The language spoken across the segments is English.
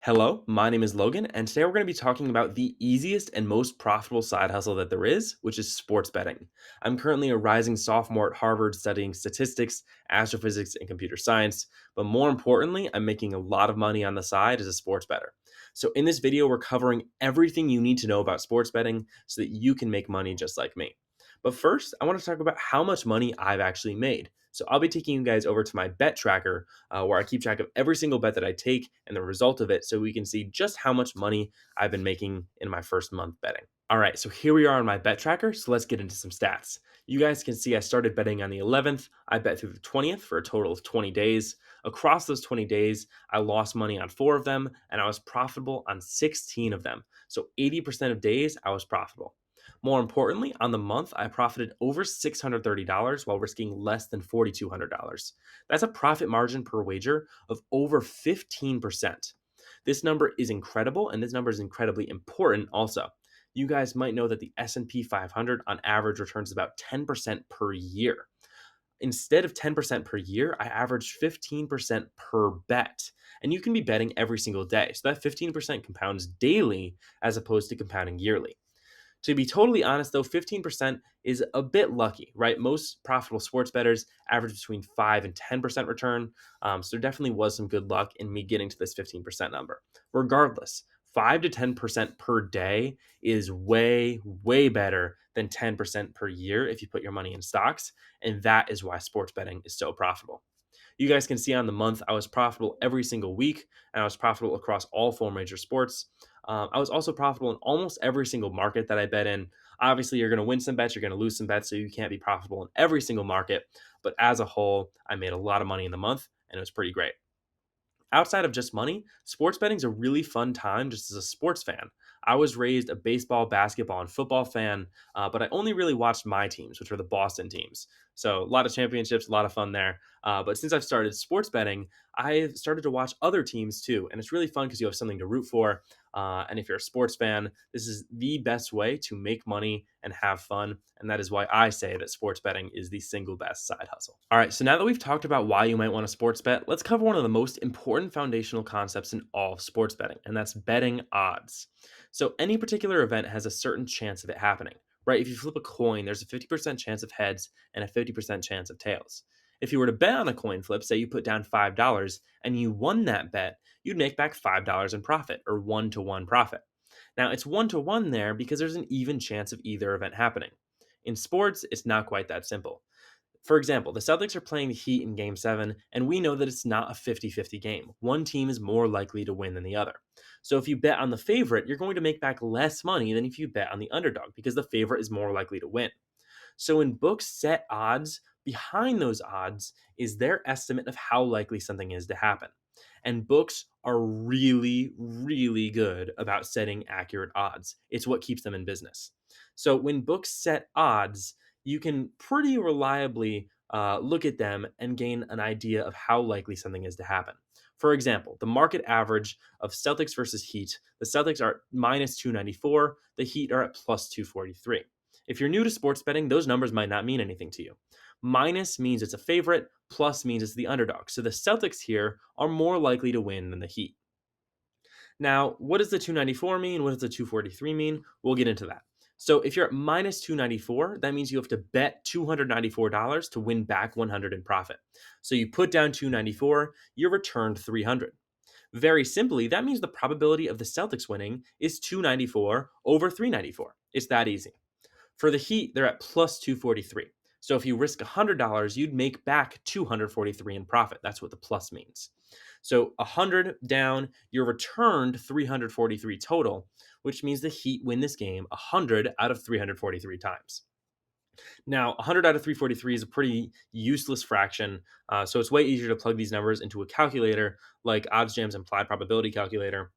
Hello, my name is Logan, and today we're going to be talking about the easiest and most profitable side hustle that there is, which is sports betting. I'm currently a rising sophomore at Harvard studying statistics, astrophysics, and computer science, but more importantly, I'm making a lot of money on the side as a sports bettor. So, in this video, we're covering everything you need to know about sports betting so that you can make money just like me. But first, I want to talk about how much money I've actually made. So, I'll be taking you guys over to my bet tracker where I keep track of every single bet that I take and the result of it so we can see just how much money I've been making in my first month betting. All right, so here we are on my bet tracker. So let's get into some stats. You guys can see I started betting on the 11th. I bet through the 20th for a total of 20 days. Across those 20 days, I lost money on 4 of them and I was profitable on 16 of them. So 80% of days, I was profitable. More importantly, on the month, I profited over $630 while risking less than $4,200. That's a profit margin per wager of over 15%. This number is incredible, and this number is incredibly important also. You guys might know that the S&P 500 on average returns about 10% per year. Instead of 10% per year, I averaged 15% per bet. And you can be betting every single day. So that 15% compounds daily as opposed to compounding yearly. To be totally honest, though, 15% is a bit lucky, right? Most profitable sports bettors average between 5 and 10% return. So there definitely was some good luck in me getting to this 15% number. Regardless, 5 to 10% per day is way, way better than 10% per year if you put your money in stocks. And that is why sports betting is so profitable. You guys can see on the month, I was profitable every single week, and I was profitable across all four major sports. I was also profitable in almost every single market that I bet in. Obviously, you're going to win some bets, you're going to lose some bets, so you can't be profitable in every single market. But as a whole, I made a lot of money in the month, and it was pretty great. Outside of just money, sports betting is a really fun time just as a sports fan. I was raised a baseball, basketball, and football fan, but I only really watched my teams, which were the Boston teams. So a lot of championships, a lot of fun there. But since I've started sports betting, I've started to watch other teams too. And it's really fun because you have something to root for. And if you're a sports fan, this is the best way to make money and have fun. And that is why I say that sports betting is the single best side hustle. All right, so now that we've talked about why you might want to sports bet, let's cover one of the most important foundational concepts in all of sports betting, and that's betting odds. So any particular event has a certain chance of it happening, right? If you flip a coin, there's a 50% chance of heads and a 50% chance of tails. If you were to bet on a coin flip, say you put down $5 and you won that bet, you'd make back $5 in profit, or 1-to-1 profit. Now, it's 1-to-1 there because there's an even chance of either event happening. In sports, it's not quite that simple. For example, the Celtics are playing the Heat in Game 7, and we know that it's not a 50-50 game. One team is more likely to win than the other. So if you bet on the favorite, you're going to make back less money than if you bet on the underdog because the favorite is more likely to win. So when books set odds, behind those odds is their estimate of how likely something is to happen. And books are really, really good about setting accurate odds. It's what keeps them in business. So when books set odds, you can pretty reliably look at them and gain an idea of how likely something is to happen. For example, the market average of Celtics versus Heat, the Celtics are at minus 294, the Heat are at plus 243. If you're new to sports betting, those numbers might not mean anything to you. Minus means it's a favorite, plus means it's the underdog. So the Celtics here are more likely to win than the Heat. Now, what does the 294 mean? What does the 243 mean? We'll get into that. So if you're at minus 294, that means you have to bet $294 to win back 100 in profit. So you put down 294, you're returned 300. Very simply, that means the probability of the Celtics winning is 294 over 394. It's that easy. For the Heat, they're at plus 243. So if you risk $100, you'd make back 243 in profit. That's what the plus means. So 100 down, you're returned 343 total, which means the Heat win this game 100 out of 343 times. Now, 100 out of 343 is a pretty useless fraction, so it's way easier to plug these numbers into a calculator like OddsJam's implied probability calculator.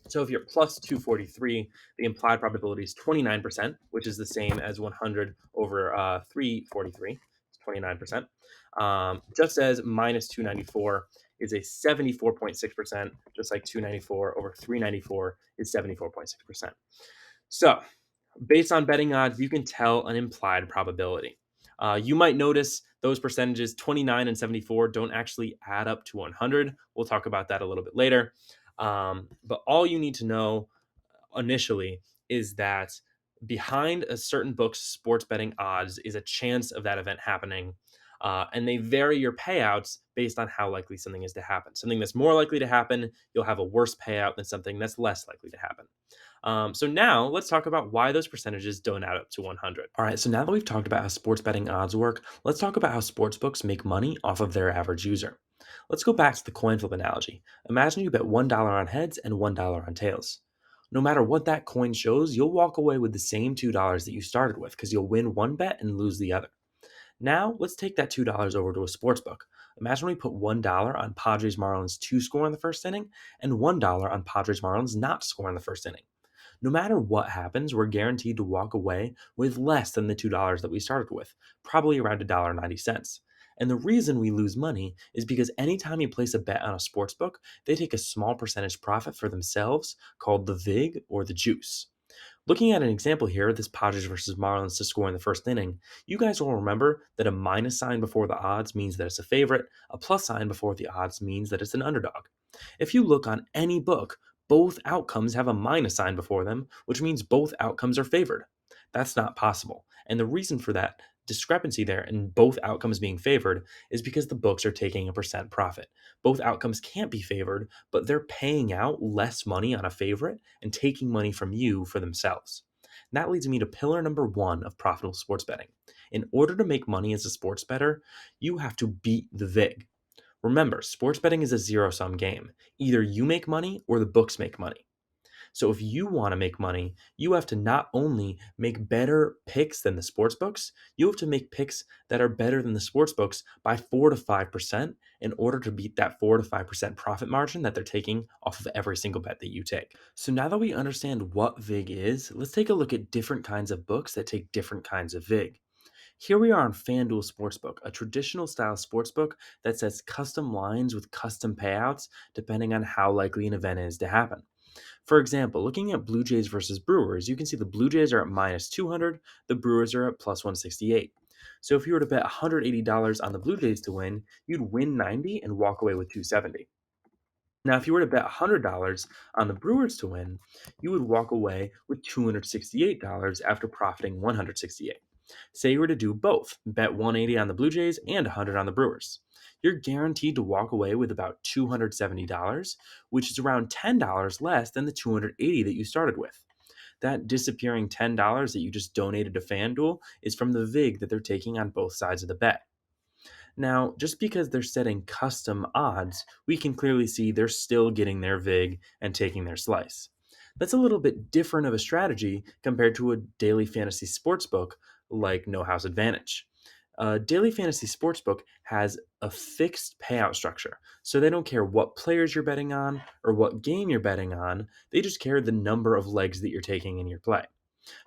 So if you're plus 243, the implied probability is 29%, which is the same as 100 over 343. It's 29%. Just as minus 294 is a 74.6%, just like 294 over 394 is 74.6%. So based on betting odds, you can tell an implied probability. You might notice those percentages, 29 and 74, don't actually add up to 100. We'll talk about that a little bit later. But all you need to know initially is that behind a certain book's sports betting odds is a chance of that event happening. And they vary your payouts based on how likely something is to happen. Something that's more likely to happen, you'll have a worse payout than something that's less likely to happen. So now let's talk about why those percentages don't add up to 100. All right, so now that we've talked about how sports betting odds work, let's talk about how sports books make money off of their average user. Let's go back to the coin flip analogy. Imagine you bet $1 on heads and $1 on tails. No matter what that coin shows, you'll walk away with the same $2 that you started with because you'll win one bet and lose the other. Now, let's take that $2 over to a sports book. Imagine we put $1 on Padres Marlins to score in the first inning and $1 on Padres Marlins not to score in the first inning. No matter what happens, we're guaranteed to walk away with less than the $2 that we started with, probably around $1.90. And the reason we lose money is because anytime you place a bet on a sports book, they take a small percentage profit for themselves called the VIG or the juice. Looking at an example here, this Padres versus Marlins to score in the first inning, you guys will remember that a minus sign before the odds means that it's a favorite, a plus sign before the odds means that it's an underdog. If you look on any book, both outcomes have a minus sign before them, which means both outcomes are favored. That's not possible. And the reason for that discrepancy there in both outcomes being favored is because the books are taking a percent profit. Both outcomes can't be favored, but they're paying out less money on a favorite and taking money from you for themselves. And that leads me to pillar number one of profitable sports betting. In order to make money as a sports bettor, you have to beat the VIG. Remember, sports betting is a zero sum game. Either you make money or the books make money. So if you want to make money, you have to not only make better picks than the sports books, you have to make picks that are better than the sports books by 4 to 5% in order to beat that 4 to 5% profit margin that they're taking off of every single bet that you take. So now that we understand what VIG is, let's take a look at different kinds of books that take different kinds of VIG. Here we are on FanDuel Sportsbook, a traditional style sportsbook that sets custom lines with custom payouts depending on how likely an event is to happen. For example, looking at Blue Jays versus Brewers, you can see the Blue Jays are at minus 200, the Brewers are at plus 168. So if you were to bet $180 on the Blue Jays to win, you'd win 90 and walk away with 270. Now, if you were to bet $100 on the Brewers to win, you would walk away with $268 after profiting 168. Say you were to do both, bet 180 on the Blue Jays and 100 on the Brewers. You're guaranteed to walk away with about $270, which is around $10 less than the 280 that you started with. That disappearing $10 that you just donated to FanDuel is from the VIG that they're taking on both sides of the bet. Now, just because they're setting custom odds, we can clearly see they're still getting their VIG and taking their slice. That's a little bit different of a strategy compared to a daily fantasy sportsbook like No House Advantage. A daily fantasy sportsbook has a fixed payout structure, so they don't care what players you're betting on or what game you're betting on, they just care the number of legs that you're taking in your play.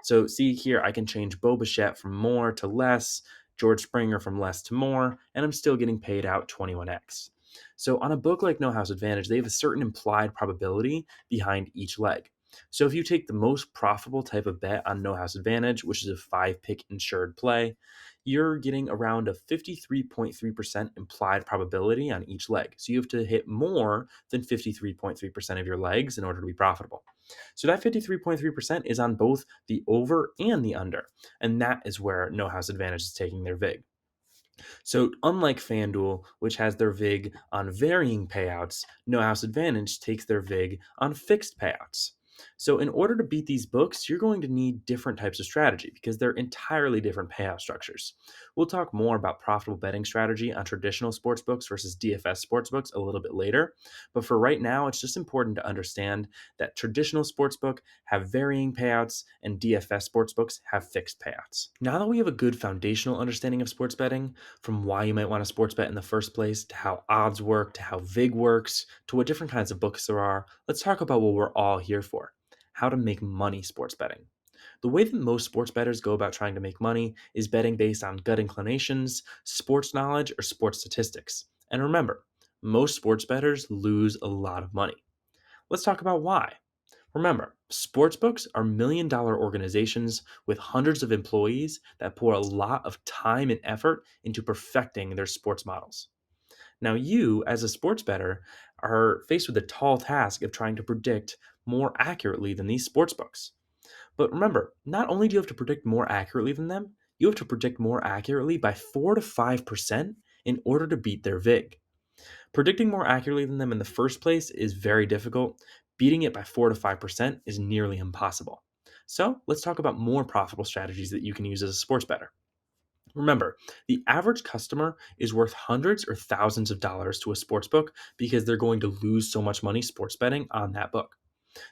So see here, I can change Bo Bichette from more to less, George Springer from less to more, and I'm still getting paid out 21x. So on a book like No House Advantage, they have a certain implied probability behind each leg. So if you take the most profitable type of bet on No House Advantage, which is a 5-pick insured play, you're getting around a 53.3% implied probability on each leg. So you have to hit more than 53.3% of your legs in order to be profitable. So that 53.3% is on both the over and the under. And that is where No House Advantage is taking their VIG. So, unlike FanDuel, which has their VIG on varying payouts, No House Advantage takes their VIG on fixed payouts. So, in order to beat these books, you're going to need different types of strategy because they're entirely different payout structures. We'll talk more about profitable betting strategy on traditional sportsbooks versus DFS sportsbooks a little bit later. But for right now, it's just important to understand that traditional sportsbook have varying payouts and DFS sportsbooks have fixed payouts. Now that we have a good foundational understanding of sports betting, from why you might want to sports bet in the first place, to how odds work, to how VIG works, to what different kinds of books there are, let's talk about what we're all here for: how to make money sports betting. The way that most sports bettors go about trying to make money is betting based on gut inclinations, sports knowledge, or sports statistics. And remember, most sports bettors lose a lot of money. Let's talk about why. Remember, sportsbooks are $1 million organizations with hundreds of employees that pour a lot of time and effort into perfecting their sports models. Now, you, as a sports bettor, are faced with the tall task of trying to predict more accurately than these sportsbooks. But remember, not only do you have to predict more accurately than them, you have to predict more accurately by 4 to 5% in order to beat their VIG. Predicting more accurately than them in the first place is very difficult. Beating it by 4 to 5% is nearly impossible. So let's talk about more profitable strategies that you can use as a sports bettor. Remember, the average customer is worth hundreds or thousands of dollars to a sports book because they're going to lose so much money sports betting on that book.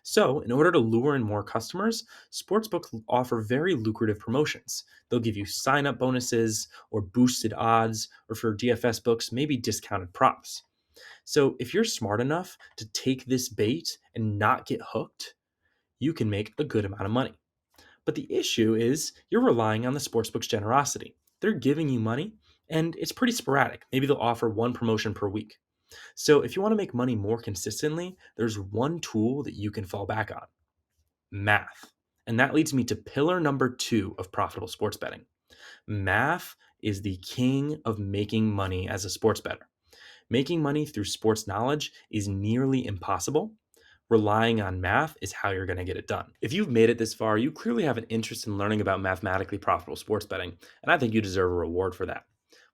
So, in order to lure in more customers, sportsbooks offer very lucrative promotions. They'll give you sign up bonuses or boosted odds, or for DFS books, maybe discounted props. So, if you're smart enough to take this bait and not get hooked, you can make a good amount of money. But the issue is you're relying on the sportsbook's generosity. They're giving you money, and it's pretty sporadic. Maybe they'll offer one promotion per week. So, if you want to make money more consistently, there's one tool that you can fall back on: math. And that leads me to pillar number 2 of profitable sports betting. Math is the king of making money as a sports bettor. Making money through sports knowledge is nearly impossible. Relying on math is how you're going to get it done. If you've made it this far, you clearly have an interest in learning about mathematically profitable sports betting, and I think you deserve a reward for that.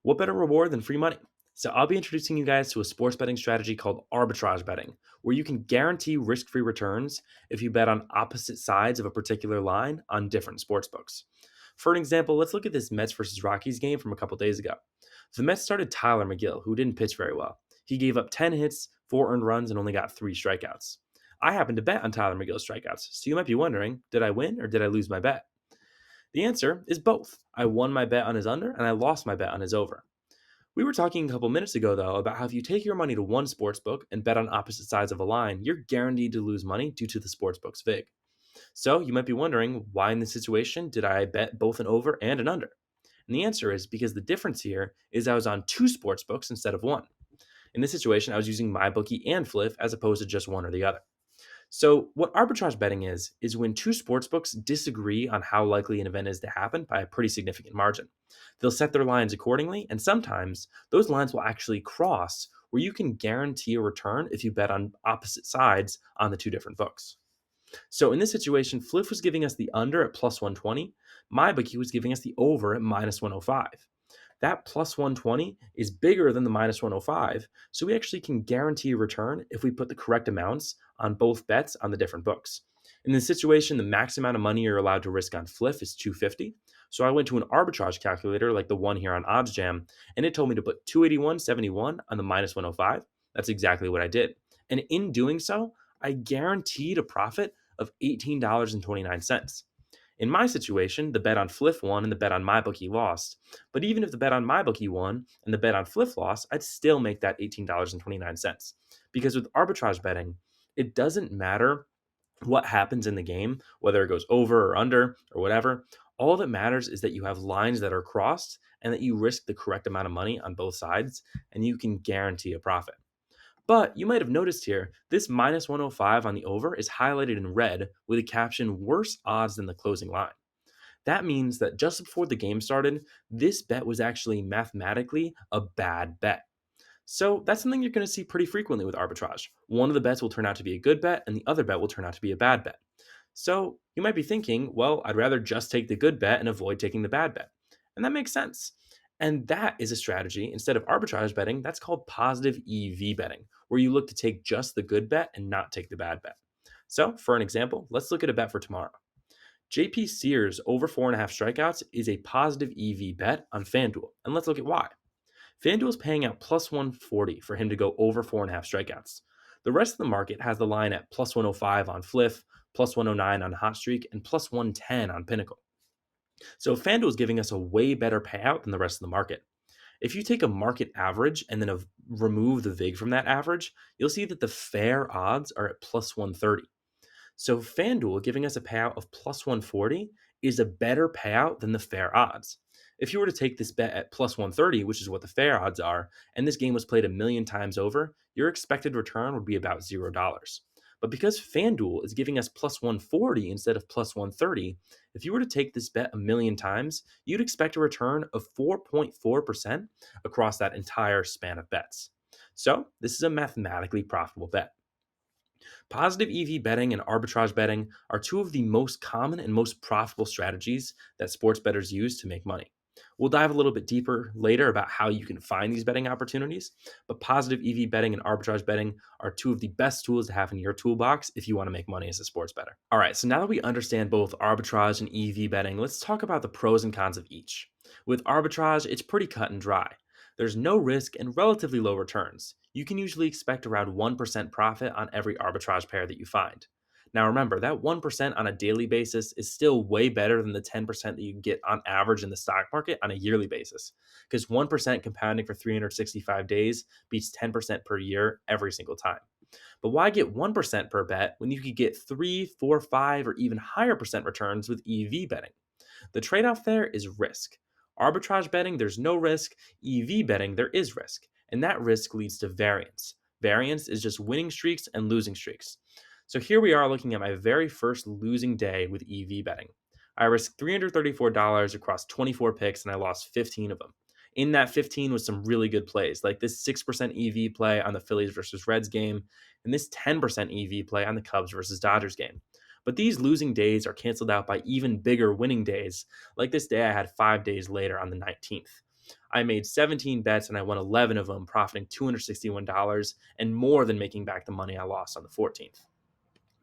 What better reward than free money? So I'll be introducing you guys to a sports betting strategy called arbitrage betting, where you can guarantee risk-free returns if you bet on opposite sides of a particular line on different sports books. For an example, let's look at this Mets versus Rockies game from a couple days ago. The Mets started Tyler McGill, who didn't pitch very well. He gave up 10 hits, 4 earned runs, and only got 3 strikeouts. I happened to bet on Tyler McGill's strikeouts, so you might be wondering, did I win or did I lose my bet? The answer is both. I won my bet on his under and I lost my bet on his over. We were talking a couple minutes ago, though, about how if you take your money to one sportsbook and bet on opposite sides of a line, you're guaranteed to lose money due to the sportsbook's VIG. So you might be wondering, why in this situation did I bet both an over and an under? And the answer is because the difference here is I was on 2 sportsbooks instead of 1. In this situation, I was using MyBookie and Fliff as opposed to just one or the other. So, what arbitrage betting is when 2 sportsbooks disagree on how likely an event is to happen by a pretty significant margin. They'll set their lines accordingly, and sometimes those lines will actually cross where you can guarantee a return if you bet on opposite sides on the 2 different books. So, in this situation, Fliff was giving us the under at plus 120, MyBookie was giving us the over at minus 105. That plus 120 is bigger than the minus 105, so we actually can guarantee a return if we put the correct amounts on both bets on the different books. In this situation, the max amount of money you're allowed to risk on Fliff is 250. So I went to an arbitrage calculator like the one here on OddsJam, and it told me to put 281.71 on the minus 105. That's exactly what I did. And in doing so, I guaranteed a profit of $18.29. In my situation, the bet on Fliff won and the bet on MyBookie lost. But even if the bet on MyBookie won and the bet on Fliff lost, I'd still make that $18.29. Because with arbitrage betting, it doesn't matter what happens in the game, whether it goes over or under or whatever. All that matters is that you have lines that are crossed and that you risk the correct amount of money on both sides, and you can guarantee a profit. But you might have noticed here, this minus 105 on the over is highlighted in red with a caption worse odds than the closing line. That means that just before the game started, this bet was actually mathematically a bad bet. So that's something you're going to see pretty frequently with arbitrage. One of the bets will turn out to be a good bet, and the other bet will turn out to be a bad bet. So you might be thinking, well, I'd rather just take the good bet and avoid taking the bad bet. And that makes sense. And that is a strategy. Instead of arbitrage betting, that's called positive EV betting, where you look to take just the good bet and not take the bad bet. So, for an example, let's look at a bet for tomorrow. JP Sears over 4.5 strikeouts is a positive EV bet on FanDuel. And let's look at why. FanDuel is paying out plus 140 for him to go over 4.5 strikeouts. The rest of the market has the line at plus 105 on Fliff, plus 109 on Hot Streak, and plus 110 on Pinnacle. So FanDuel is giving us a way better payout than the rest of the market. If you take a market average and then remove the VIG from that average, you'll see that the fair odds are at plus 130. So FanDuel giving us a payout of plus 140 is a better payout than the fair odds. If you were to take this bet at plus 130, which is what the fair odds are, and this game was played a million times over, your expected return would be about $0. But because FanDuel is giving us plus 140 instead of plus 130, if you were to take this bet a million times, you'd expect a return of 4.4% across that entire span of bets. So, this is a mathematically profitable bet. Positive EV betting and arbitrage betting are two of the most common and most profitable strategies that sports bettors use to make money. We'll dive a little bit deeper later about how you can find these betting opportunities, but positive EV betting and arbitrage betting are two of the best tools to have in your toolbox if you want to make money as a sports bettor. All right, so now that we understand both arbitrage and EV betting, let's talk about the pros and cons of each. With arbitrage, it's pretty cut and dry. There's no risk and relatively low returns. You can usually expect around 1% profit on every arbitrage pair that you find. Now remember, that 1% on a daily basis is still way better than the 10% that you get on average in the stock market on a yearly basis, because 1% compounding for 365 days beats 10% per year every single time. But why get 1% per bet when you could get 3, 4, 5, or even higher percent returns with EV betting? The trade off there is risk. Arbitrage betting, there's no risk. EV betting, there is risk. And that risk leads to variance. Variance is just winning streaks and losing streaks. So here we are looking at my very first losing day with EV betting. I risked $334 across 24 picks and I lost 15 of them. In that 15 was some really good plays, like this 6% EV play on the Phillies versus Reds game, and this 10% EV play on the Cubs versus Dodgers game. But these losing days are canceled out by even bigger winning days, like this day I had 5 days later on the 19th. I made 17 bets and I won 11 of them, profiting $261 and more than making back the money I lost on the 14th.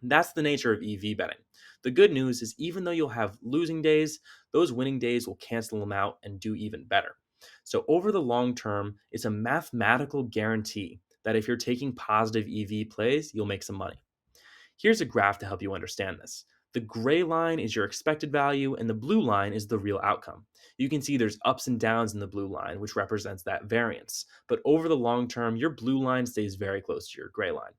That's the nature of EV betting. The good news is, even though you'll have losing days, those winning days will cancel them out and do even better. So, over the long term, it's a mathematical guarantee that if you're taking positive EV plays, you'll make some money. Here's a graph to help you understand this. The gray line is your expected value, and the blue line is the real outcome. You can see there's ups and downs in the blue line, which represents that variance. But over the long term, your blue line stays very close to your gray line.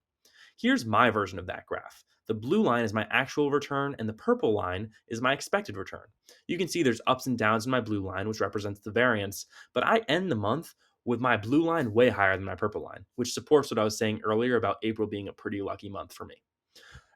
Here's my version of that graph. The blue line is my actual return, and the purple line is my expected return. You can see there's ups and downs in my blue line, which represents the variance, but I end the month with my blue line way higher than my purple line, which supports what I was saying earlier about April being a pretty lucky month for me.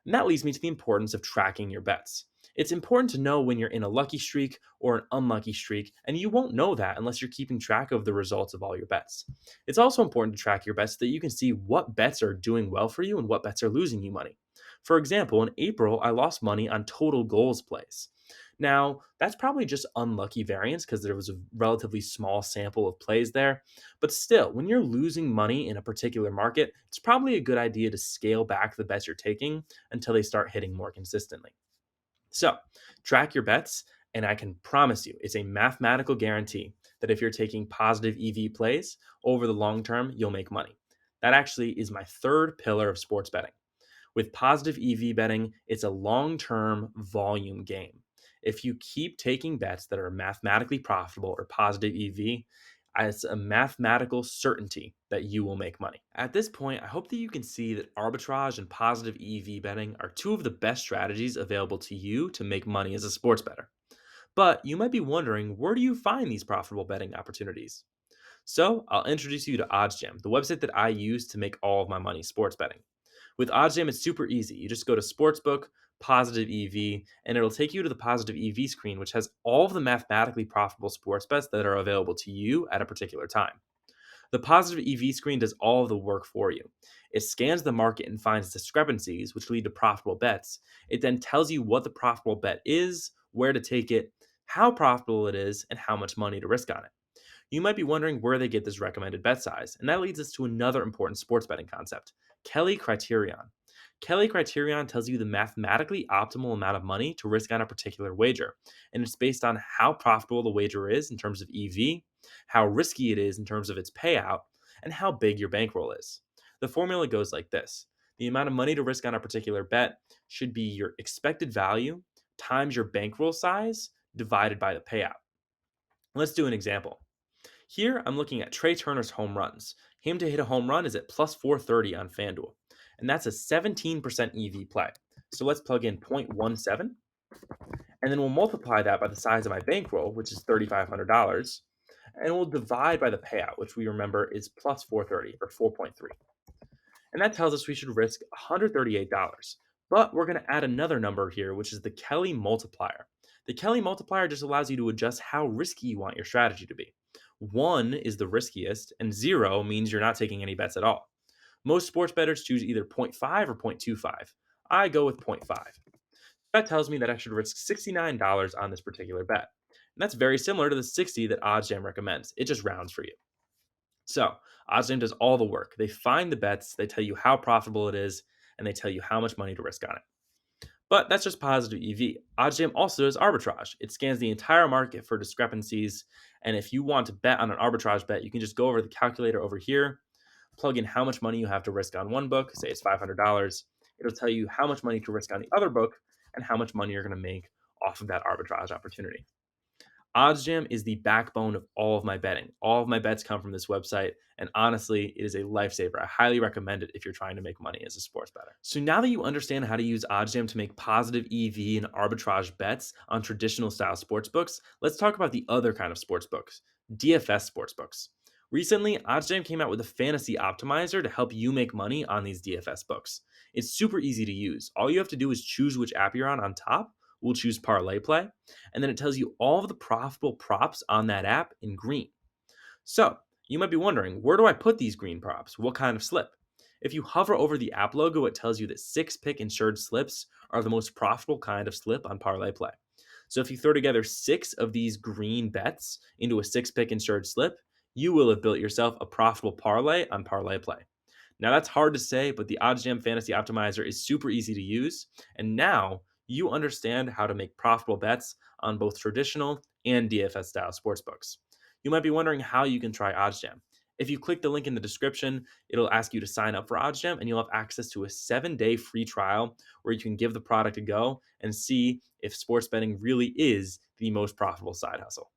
And that leads me to the importance of tracking your bets. It's important to know when you're in a lucky streak or an unlucky streak, and you won't know that unless you're keeping track of the results of all your bets. It's also important to track your bets so that you can see what bets are doing well for you and what bets are losing you money. For example, in April, I lost money on total goals plays. Now, that's probably just unlucky variance because there was a relatively small sample of plays there. But still, when you're losing money in a particular market, it's probably a good idea to scale back the bets you're taking until they start hitting more consistently. So, track your bets, and I can promise you it's a mathematical guarantee that if you're taking positive EV plays over the long term, you'll make money. That actually is my third pillar of sports betting. With positive EV betting, it's a long term volume game. If you keep taking bets that are mathematically profitable or positive EV, it's a mathematical certainty that you will make money. At this point, I hope that you can see that arbitrage and positive EV betting are two of the best strategies available to you to make money as a sports bettor. But you might be wondering, where do you find these profitable betting opportunities? So, I'll introduce you to OddsJam, the website that I use to make all of my money sports betting. With OddsJam, it's super easy. You just go to Sportsbook, Positive EV, and it'll take you to the Positive EV screen, which has all of the mathematically profitable sports bets that are available to you at a particular time. The Positive EV screen does all of the work for you. It scans the market and finds discrepancies, which lead to profitable bets. It then tells you what the profitable bet is, where to take it, how profitable it is, and how much money to risk on it. You might be wondering where they get this recommended bet size, and that leads us to another important sports betting concept: Kelly criterion. Kelly criterion tells you the mathematically optimal amount of money to risk on a particular wager, and it's based on how profitable the wager is in terms of EV, how risky it is in terms of its payout, and how big your bankroll is. The formula goes like this: the amount of money to risk on a particular bet should be your expected value times your bankroll size divided by the payout. Let's do an example. Here, I'm looking at Trey Turner's home runs. Him to hit a home run is at plus 430 on FanDuel, and that's a 17% EV play. So let's plug in 0.17, and then we'll multiply that by the size of my bankroll, which is $3,500, and we'll divide by the payout, which we remember is plus 430 or 4.3. And that tells us we should risk $138. But we're going to add another number here, which is the Kelly multiplier. The Kelly multiplier just allows you to adjust how risky you want your strategy to be. 1 is the riskiest, and 0 means you're not taking any bets at all. Most sports bettors choose either zero point 0.5 or 0.25. I go with zero point 0.5. That tells me that I should risk $69 on this particular bet. And that's very similar to the 60 that OddsJam recommends. It just rounds for you. So, OddsJam does all the work. They find the bets, they tell you how profitable it is, and they tell you how much money to risk on it. But that's just positive EV. OddsJam also does arbitrage. It scans the entire market for discrepancies. And if you want to bet on an arbitrage bet, you can just go over the calculator over here, plug in how much money you have to risk on one book, say it's $500. It'll tell you how much money to risk on the other book and how much money you're going to make off of that arbitrage opportunity. OddsJam is the backbone of all of my betting. All of my bets come from this website, and honestly, it is a lifesaver. I highly recommend it if you're trying to make money as a sports bettor. So now that you understand how to use OddsJam to make positive EV and arbitrage bets on traditional style sportsbooks, let's talk about the other kind of sportsbooks, DFS sportsbooks. Recently, OddsJam came out with a fantasy optimizer to help you make money on these DFS books. It's super easy to use. All you have to do is choose which app you're on top. We'll choose Parlay Play, and then it tells you all of the profitable props on that app in green. So you might be wondering, where do I put these green props? What kind of slip? If you hover over the app logo, it tells you that 6-pick insured slips are the most profitable kind of slip on Parlay Play. So if you throw together 6 of these green bets into a 6-pick insured slip, you will have built yourself a profitable parlay on Parlay Play. Now that's hard to say, but the OddsJam Fantasy Optimizer is super easy to use, and now you understand how to make profitable bets on both traditional and DFS style sportsbooks. You might be wondering how you can try OddsJam. If you click the link in the description, it'll ask you to sign up for OddsJam, and you'll have access to a 7-day free trial where you can give the product a go and see if sports betting really is the most profitable side hustle.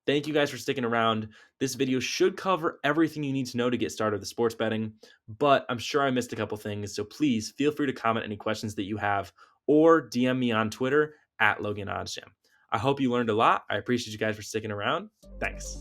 Thank you guys for sticking around. This video should cover everything you need to know to get started with sports betting, but I'm sure I missed a couple things, so please feel free to comment any questions that you have or DM me on Twitter at LoganOddsJam. I hope you learned a lot. I appreciate you guys for sticking around. Thanks.